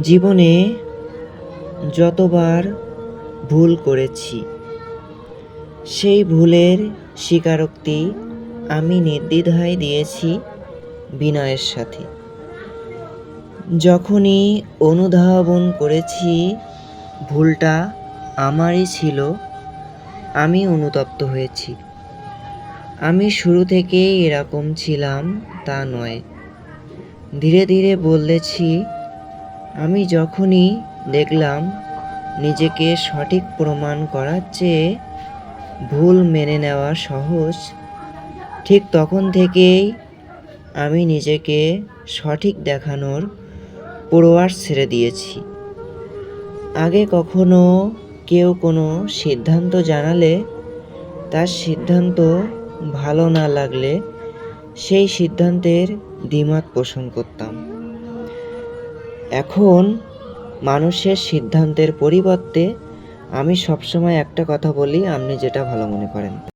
জীবনে যতবার ভুল করেছি, সেই ভুলের স্বীকারোক্তি আমি নির্দ্বিধায় দিয়েছি বিনয়ের সাথে। যখনই অনুধাবন করেছি ভুলটা আমারই ছিল, আমি অনুতপ্ত হয়েছি। আমি শুরু থেকেই এরকম ছিলাম তা নয়। ধীরে ধীরে বদলেছি। আমি যখনই দেখলাম নিজেকে সঠিক প্রমাণ করার চেয়ে ভুল মেনে নেওয়া সহজ, ঠিক তখন থেকেই আমি নিজেকে সঠিক দেখানোর প্রয়াস ছেড়ে দিয়েছি। আগে কখনো কেউ কোনো সিদ্ধান্ত জানালে, তার সিদ্ধান্ত ভালো না লাগলে সেই সিদ্ধান্তের দ্বিমত পোষণ করতাম। এখন মানুষের সিদ্ধান্তের পরিবর্তে আমি সবসময় একটা কথা বলি, আপনি যেটা ভালো মনে করেন।